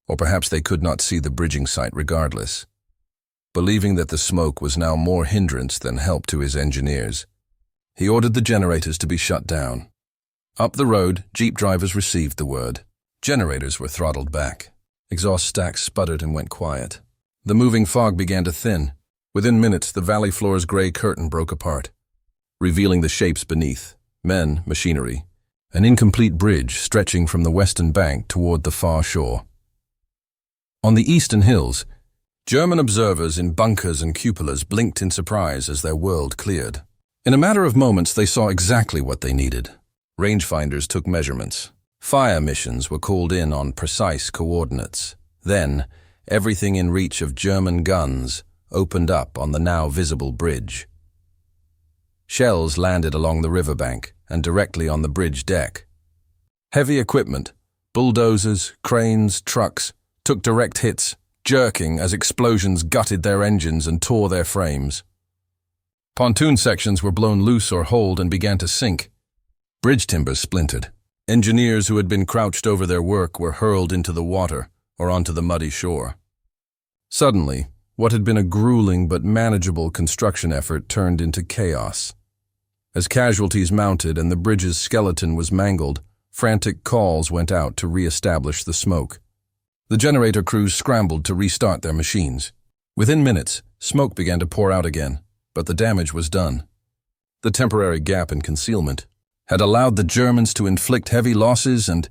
or perhaps they could not see the bridging site regardless. Believing that the smoke was now more hindrance than help to his engineers, he ordered the generators to be shut down. Up the road, jeep drivers received the word. Generators were throttled back. Exhaust stacks sputtered and went quiet. The moving fog began to thin. Within minutes, the valley floor's gray curtain broke apart, revealing the shapes beneath: men, machinery, an incomplete bridge stretching from the western bank toward the far shore. On the eastern hills, German observers in bunkers and cupolas blinked in surprise as their world cleared. In a matter of moments, they saw exactly what they needed. Rangefinders took measurements. Fire missions were called in on precise coordinates. Then, everything in reach of German guns opened up on the now visible bridge. Shells landed along the riverbank and directly on the bridge deck. Heavy equipment, bulldozers, cranes, trucks, took direct hits, jerking as explosions gutted their engines and tore their frames. Pontoon sections were blown loose or holed and began to sink. Bridge timbers splintered. Engineers who had been crouched over their work were hurled into the water or onto the muddy shore. Suddenly, what had been a grueling but manageable construction effort turned into chaos. As casualties mounted and the bridge's skeleton was mangled, Frantic calls went out to re-establish the smoke. The generator crews scrambled to restart their machines. Within minutes, smoke began to pour out again, but the damage was done. The temporary gap in concealment had allowed the Germans to inflict heavy losses and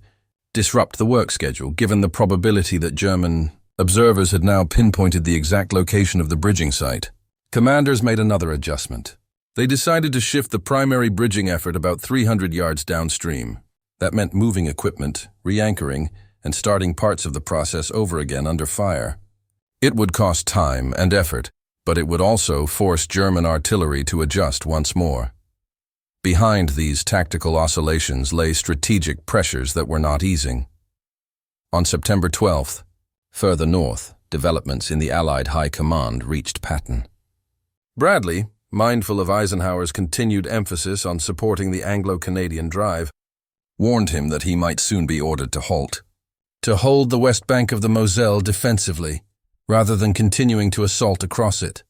disrupt the work schedule, given the probability that German observers had now pinpointed the exact location of the bridging site. Commanders made another adjustment. They decided to shift the primary bridging effort about 300 yards downstream. That meant moving equipment, re-anchoring, and starting parts of the process over again under fire. It would cost time and effort, but it would also force German artillery to adjust once more. Behind these tactical oscillations lay strategic pressures that were not easing. On September 12th, further north, developments in the Allied High Command reached Patton. Bradley, mindful of Eisenhower's continued emphasis on supporting the Anglo-Canadian drive, warned him that he might soon be ordered to halt, to hold the west bank of the Moselle defensively, rather than continuing to assault across it.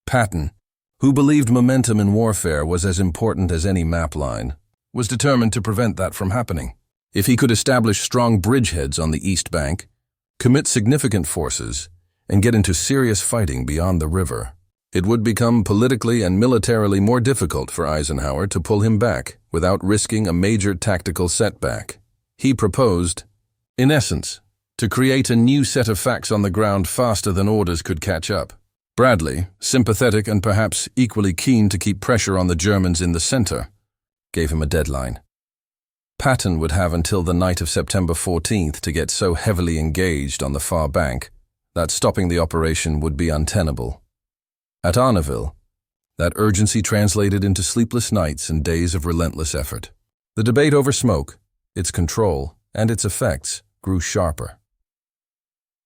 Patton, who believed momentum in warfare was as important as any map line, was determined to prevent that from happening. If he could establish strong bridgeheads on the east bank, commit significant forces, and get into serious fighting beyond the river, it would become politically and militarily more difficult for Eisenhower to pull him back without risking a major tactical setback. He proposed, in essence, to create a new set of facts on the ground faster than orders could catch up. Bradley, sympathetic and perhaps equally keen to keep pressure on the Germans in the center, gave him a deadline. Patton would have until the night of September 14th to get so heavily engaged on the far bank that stopping the operation would be untenable. At Arnaville, that urgency translated into sleepless nights and days of relentless effort. The debate over smoke, its control, and its effects grew sharper.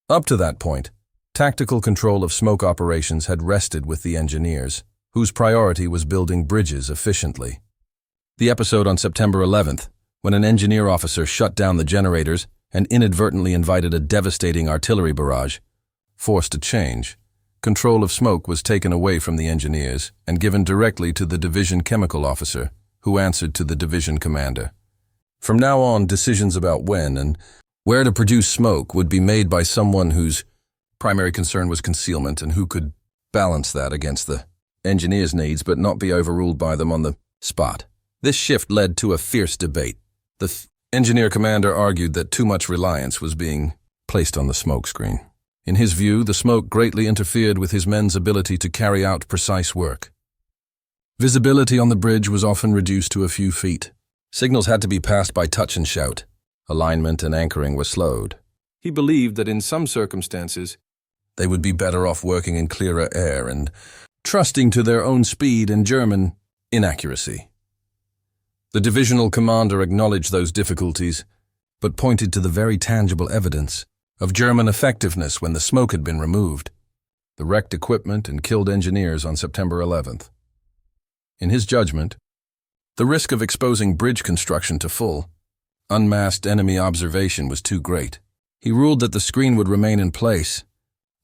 Up to that point, tactical control of smoke operations had rested with the engineers, whose priority was building bridges efficiently. The episode on September 11th, when an engineer officer shut down the generators and inadvertently invited a devastating artillery barrage, forced a change. Control of smoke was taken away from the engineers and given directly to the division chemical officer, who answered to the division commander. From now on, decisions about when and where to produce smoke would be made by someone whose primary concern was concealment and who could balance that against the engineers' needs but not be overruled by them on the spot. This shift led to a fierce debate. The engineer commander argued that too much reliance was being placed on the smokescreen. In his view, the smoke greatly interfered with his men's ability to carry out precise work. Visibility on the bridge was often reduced to a few feet. Signals had to be passed by touch and shout. Alignment and anchoring were slowed. He believed that in some circumstances, they would be better off working in clearer air and trusting to their own speed and German inaccuracy. The divisional commander acknowledged those difficulties, but pointed to the very tangible evidence of German effectiveness when the smoke had been removed, the wrecked equipment and killed engineers on September 11th. In his judgment, the risk of exposing bridge construction to full, unmasked enemy observation was too great. He ruled that the screen would remain in place,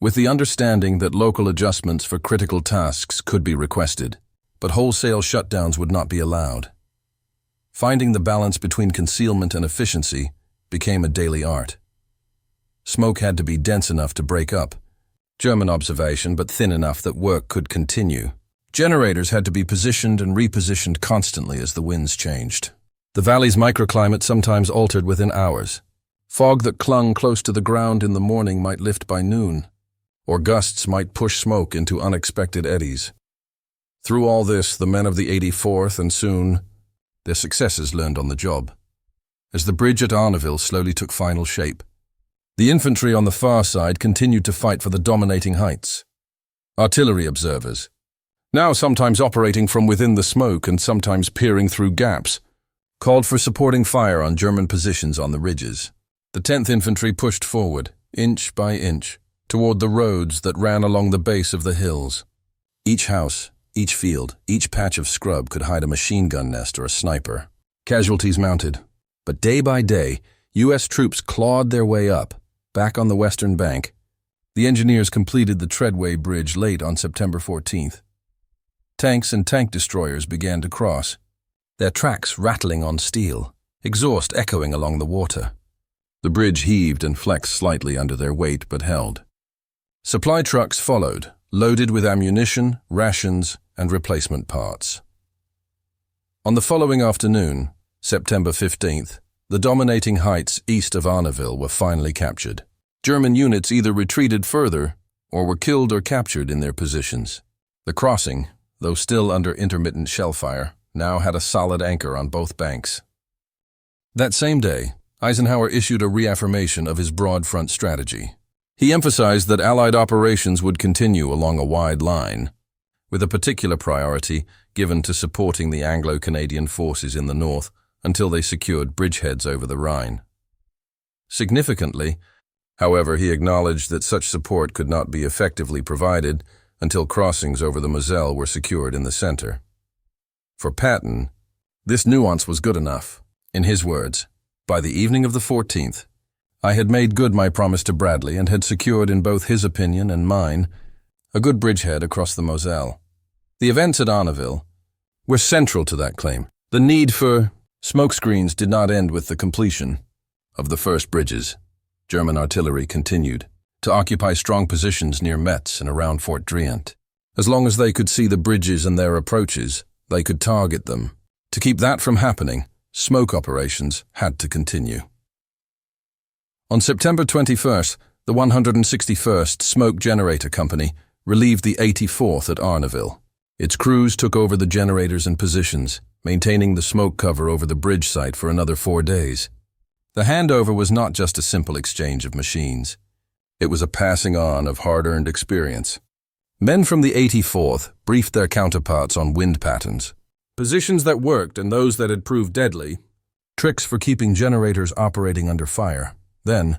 with the understanding that local adjustments for critical tasks could be requested, but wholesale shutdowns would not be allowed. Finding the balance between concealment and efficiency became a daily art. Smoke had to be dense enough to break up German observation, but thin enough that work could continue. Generators had to be positioned and repositioned constantly as the winds changed. The valley's microclimate sometimes altered within hours. Fog that clung close to the ground in the morning might lift by noon, or gusts might push smoke into unexpected eddies. Through all this, the men of the 84th and soon their successors learned on the job. As the bridge at Arnaville slowly took final shape, the infantry on the far side continued to fight for the dominating heights. Artillery observers, now sometimes operating from within the smoke and sometimes peering through gaps, called for supporting fire on German positions on the ridges. The 10th Infantry pushed forward, inch by inch, toward the roads that ran along the base of the hills. Each house, each field, each patch of scrub could hide a machine gun nest or a sniper. Casualties mounted, but day by day, U.S. troops clawed their way up. Back on the western bank, the engineers completed the Treadway Bridge late on September 14th. Tanks and tank destroyers began to cross, their tracks rattling on steel. exhaust echoing along the water. The bridge heaved and flexed slightly under their weight, but held. Supply trucks followed, loaded with ammunition, rations, and replacement parts. On the following afternoon, September 15th, the dominating heights east of Arnaville were finally captured. German units either retreated further or were killed or captured in their positions. The crossing, though still under intermittent shell fire, now had a solid anchor on both banks. That same day, Eisenhower issued a reaffirmation of his broad front strategy. He emphasized that Allied operations would continue along a wide line, with a particular priority given to supporting the Anglo-Canadian forces in the north until they secured bridgeheads over the Rhine. Significantly, however, he acknowledged that such support could not be effectively provided until crossings over the Moselle were secured in the center. For Patton, this nuance was good enough. In his words, "By the evening of the 14th, I had made good my promise to Bradley and had secured, in both his opinion and mine, a good bridgehead across the Moselle." The events at Arnaville were central to that claim. The need for smokescreens did not end with the completion of the first bridges. German artillery continued to occupy strong positions near Metz and around Fort Driant. As long as they could see the bridges and their approaches, they could target them. To keep that from happening, smoke operations had to continue. On September 21st, the 161st Smoke Generator Company relieved the 84th at Arnaville. Its crews took over the generators and positions, maintaining the smoke cover over the bridge site for another 4 days. The handover was not just a simple exchange of machines. It was a passing on of hard-earned experience. Men from the 84th briefed their counterparts on wind patterns, positions that worked and those that had proved deadly, tricks for keeping generators operating under fire. Then,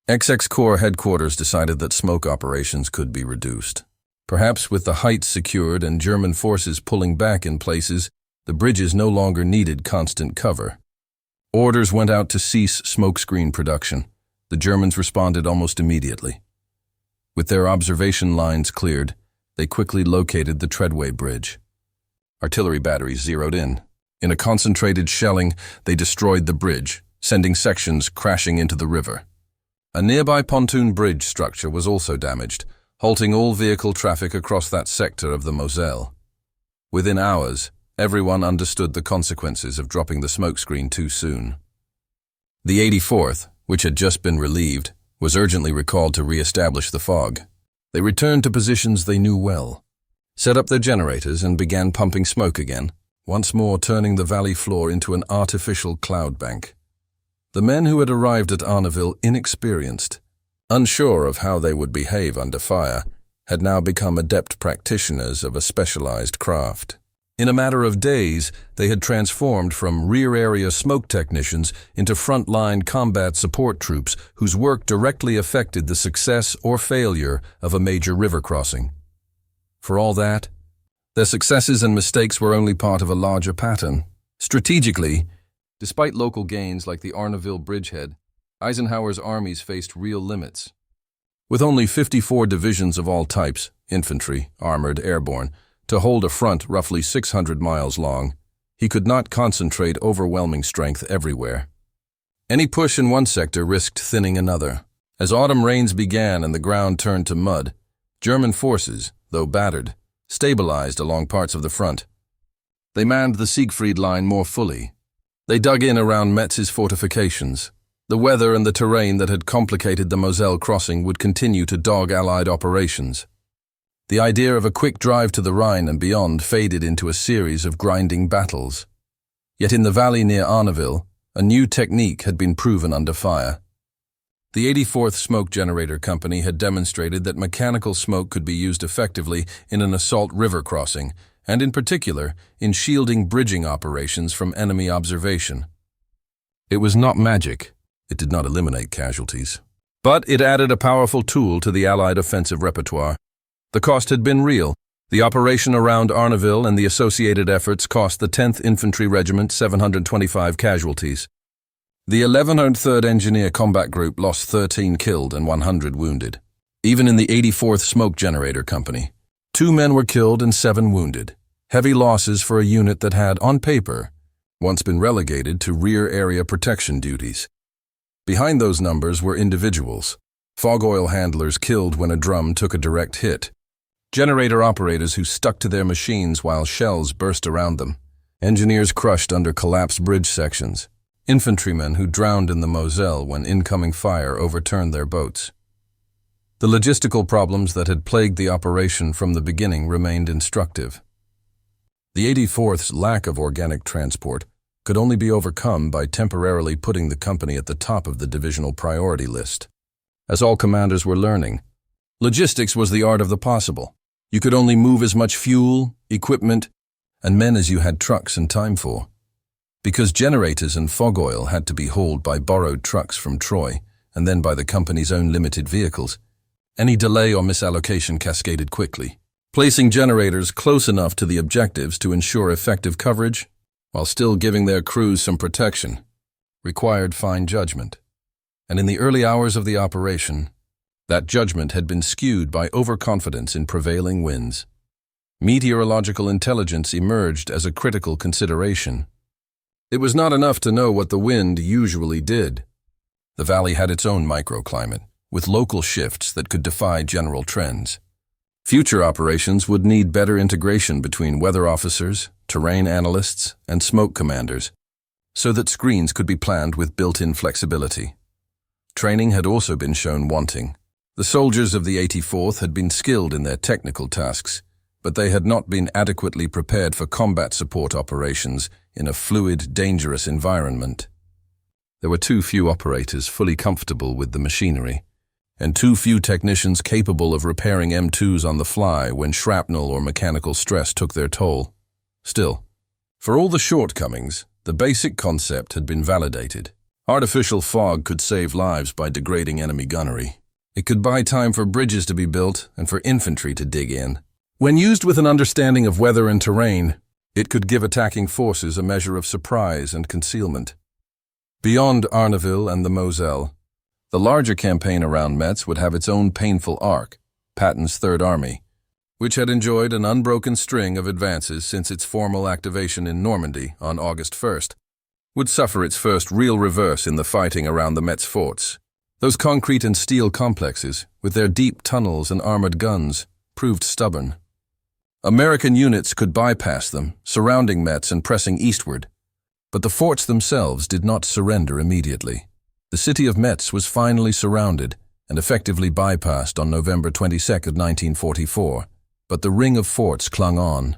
XX Corps headquarters decided that smoke operations could be reduced. Perhaps with the heights secured and German forces pulling back in places, the bridges no longer needed constant cover. Orders went out to cease smokescreen production. The Germans responded almost immediately. With their observation lines cleared, they quickly located the Treadway Bridge. Artillery batteries zeroed in. In a concentrated shelling, they destroyed the bridge, sending sections crashing into the river. A nearby pontoon bridge structure was also damaged, halting all vehicle traffic across that sector of the Moselle. Within hours, everyone understood the consequences of dropping the smokescreen too soon. The 84th, which had just been relieved, was urgently recalled to re-establish the fog. They returned to positions they knew well, set up their generators and began pumping smoke again, once more turning the valley floor into an artificial cloud bank. The men who had arrived at Arnaville inexperienced, unsure of how they would behave under fire, had now become adept practitioners of a specialized craft. In a matter of days, they had transformed from rear-area smoke technicians into front-line combat support troops whose work directly affected the success or failure of a major river crossing. For all that, their successes and mistakes were only part of a larger pattern. Strategically, despite local gains like the Arnaville bridgehead, Eisenhower's armies faced real limits. With only 54 divisions of all types, infantry, armored, airborne, to hold a front roughly 600 miles long, he could not concentrate overwhelming strength everywhere. Any push in one sector risked thinning another. As autumn rains began and the ground turned to mud, German forces, though battered, stabilized along parts of the front. They manned the Siegfried Line more fully. They dug in around Metz's fortifications. The weather and the terrain that had complicated the Moselle crossing would continue to dog Allied operations. The idea of a quick drive to the Rhine and beyond faded into a series of grinding battles. Yet in the valley near Arnaville, a new technique had been proven under fire. The 84th Smoke Generator Company had demonstrated that mechanical smoke could be used effectively in an assault river crossing, and in particular, in shielding bridging operations from enemy observation. It was not magic. It did not eliminate casualties. But it added a powerful tool to the Allied offensive repertoire. The cost had been real. The operation around Arnaville and the associated efforts cost the 10th Infantry Regiment 725 casualties. The 1103rd Engineer Combat Group lost 13 killed and 100 wounded. Even in the 84th Smoke Generator Company, 2 men were killed and 7 wounded. Heavy losses for a unit that had, on paper, once been relegated to rear area protection duties. Behind those numbers were individuals, fog oil handlers killed when a drum took a direct hit, generator operators who stuck to their machines while shells burst around them, engineers crushed under collapsed bridge sections, infantrymen who drowned in the Moselle when incoming fire overturned their boats. The logistical problems that had plagued the operation from the beginning remained instructive. The 84th's lack of organic transport could only be overcome by temporarily putting the company at the top of the divisional priority list. As all commanders were learning, logistics was the art of the possible. You could only move as much fuel, equipment, and men as you had trucks and time for. Because generators and fog oil had to be hauled by borrowed trucks from Troy and then by the company's own limited vehicles, any delay or misallocation cascaded quickly. Placing generators close enough to the objectives to ensure effective coverage, while still giving their crews some protection, required fine judgment. And in the early hours of the operation, that judgment had been skewed by overconfidence in prevailing winds. Meteorological intelligence emerged as a critical consideration. It was not enough to know what the wind usually did. The valley had its own microclimate, with local shifts that could defy general trends. Future operations would need better integration between weather officers, terrain analysts, and smoke commanders, so that screens could be planned with built-in flexibility. Training had also been shown wanting. The soldiers of the 84th had been skilled in their technical tasks, but they had not been adequately prepared for combat support operations in a fluid, dangerous environment. There were too few operators fully comfortable with the machinery, and too few technicians capable of repairing M2s on the fly when shrapnel or mechanical stress took their toll. Still, for all the shortcomings, the basic concept had been validated. Artificial fog could save lives by degrading enemy gunnery. It could buy time for bridges to be built and for infantry to dig in. When used with an understanding of weather and terrain, it could give attacking forces a measure of surprise and concealment. Beyond Arnaville and the Moselle, the larger campaign around Metz would have its own painful arc, Patton's Third Army, which had enjoyed an unbroken string of advances since its formal activation in Normandy on August 1st, would suffer its first real reverse in the fighting around the Metz forts. Those concrete and steel complexes, with their deep tunnels and armored guns, proved stubborn. American units could bypass them, surrounding Metz and pressing eastward, but the forts themselves did not surrender immediately. The city of Metz was finally surrounded and effectively bypassed on November 22, 1944, but the ring of forts clung on.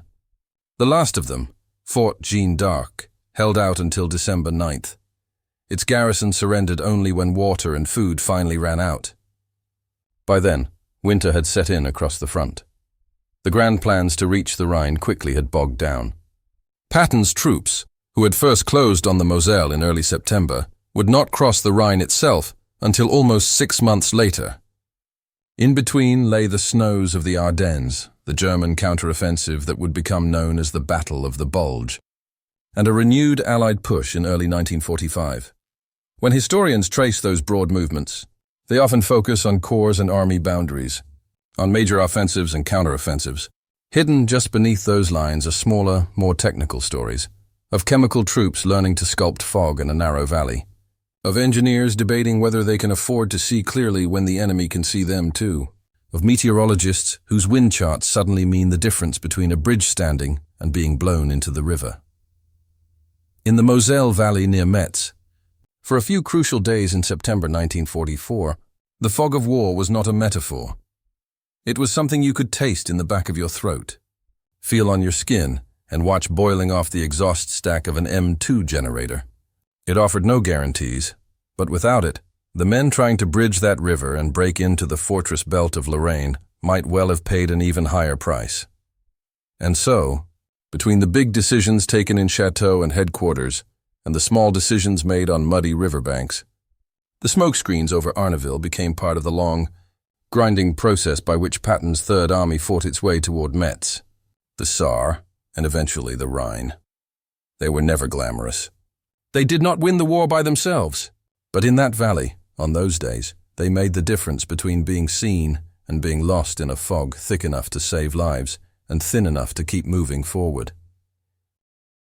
The last of them, Fort Jeanne d'Arc, held out until December 9th. Its garrison surrendered only when water and food finally ran out. By then, winter had set in across the front. The grand plans to reach the Rhine quickly had bogged down. Patton's troops, who had first closed on the Moselle in early September, would not cross the Rhine itself until almost 6 months later. In between lay the snows of the Ardennes, the German counteroffensive that would become known as the Battle of the Bulge, and a renewed Allied push in early 1945. When historians trace those broad movements, they often focus on corps and army boundaries, on major offensives and counteroffensives. Hidden just beneath those lines are smaller, more technical stories, of chemical troops learning to sculpt fog in a narrow valley, of engineers debating whether they can afford to see clearly when the enemy can see them too, of meteorologists whose wind charts suddenly mean the difference between a bridge standing and being blown into the river. In the Moselle Valley near Metz, for a few crucial days in September 1944, the fog of war was not a metaphor. It was something you could taste in the back of your throat, feel on your skin, and watch boiling off the exhaust stack of an M2 generator. It offered no guarantees, but without it, the men trying to bridge that river and break into the fortress belt of Lorraine might well have paid an even higher price. And so, between the big decisions taken in chateau and headquarters and the small decisions made on muddy riverbanks, the smokescreens over Arnaville became part of the long, grinding process by which Patton's Third Army fought its way toward Metz, the Saar, and eventually the Rhine. They were never glamorous. They did not win the war by themselves, but in that valley, on those days, they made the difference between being seen and being lost in a fog thick enough to save lives and thin enough to keep moving forward.